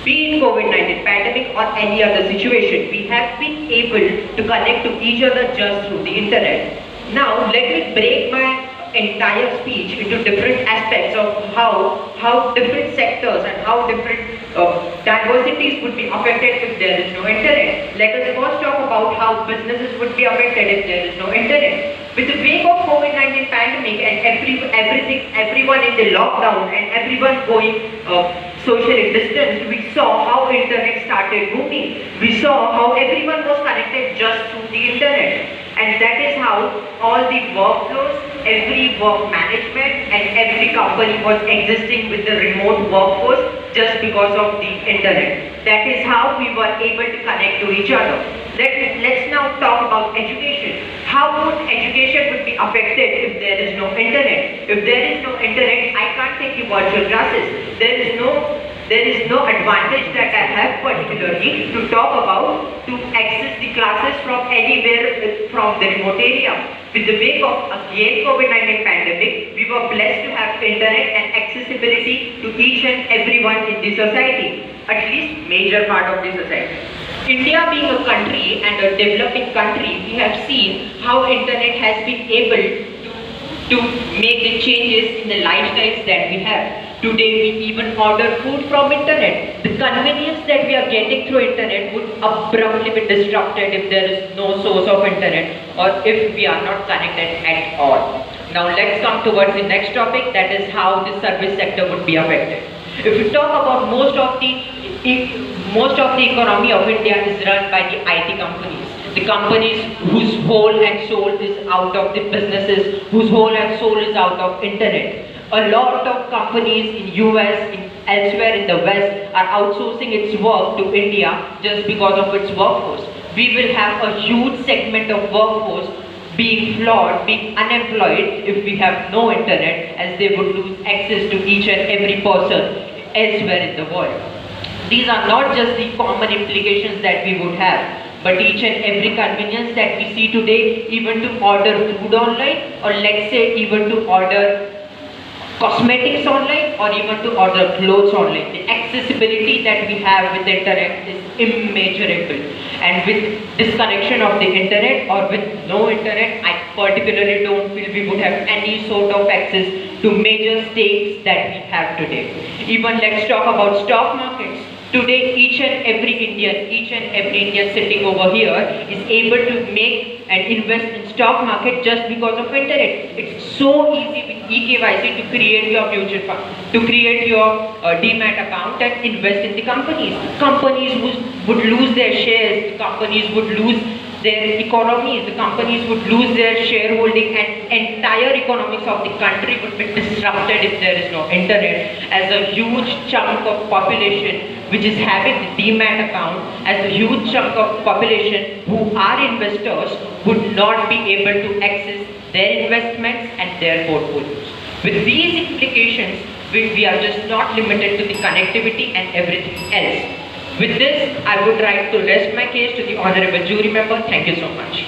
Be it COVID-19 pandemic or any other situation, we have been able to connect to each other just through the internet. Now, let me break my entire speech into different aspects of how different sectors and how different diversities would be affected if there is no internet. Let us first talk about how businesses would be affected if there is no internet. With the wake of COVID-19 pandemic and everyone in the lockdown and everyone going socially distanced, we saw how internet started booming. We saw how everyone was connected just through the internet. And that is how all the workflows, every work management and every company was existing with the remote workforce just because of the internet. That is how we were able to connect to each other. Let's now talk about education. How would education would be affected if there is no internet? If there is no internet, I can't take you virtual classes. There is no advantage that I have particularly to talk about to access the classes from anywhere from the remote area. With the wake of again COVID-19 pandemic, we were blessed to have internet and accessibility to each and everyone in the society, at least major part of the society. India being a country and a developing country, we have seen how internet has been able to make the changes in the lifestyles that we have. Today we even order food from internet. The convenience that we are getting through internet would abruptly be disrupted if there is no source of internet or if we are not connected at all. Now let's come towards the next topic, that is how the service sector would be affected. If we talk about most of the economy of India is run by the IT companies. The companies whose whole and soul is out of the businesses, whose whole and soul is out of internet. A lot of companies in US, elsewhere in the West are outsourcing its work to India just because of its workforce. We will have a huge segment of workforce being flawed, being unemployed if we have no internet, as they would lose access to each and every person elsewhere in the world. These are not just the common implications that we would have, but each and every convenience that we see today, even to order food online, or let's say even to order cosmetics online, or even to order clothes online. The accessibility that we have with the internet is immeasurable. And with disconnection of the internet or with no internet, I particularly don't feel we would have any sort of access to major stakes that we have today. Even let's talk about stock markets. Today, each and every Indian sitting over here is able to make and invest in stock market just because of internet. It's so easy with eKYC to create your mutual fund, to create your demat account and invest in the companies. Companies would lose their shares, the companies would lose their economies, the companies would lose their shareholding, and entire economics of the country would be disrupted if there is no internet, as a huge chunk of population which is having the demat account, as a huge chunk of population who are investors would not be able to access their investments and their portfolios. With these implications, we are just not limited to the connectivity and everything else. With this, I would like to rest my case to the honorable jury member. Thank you so much.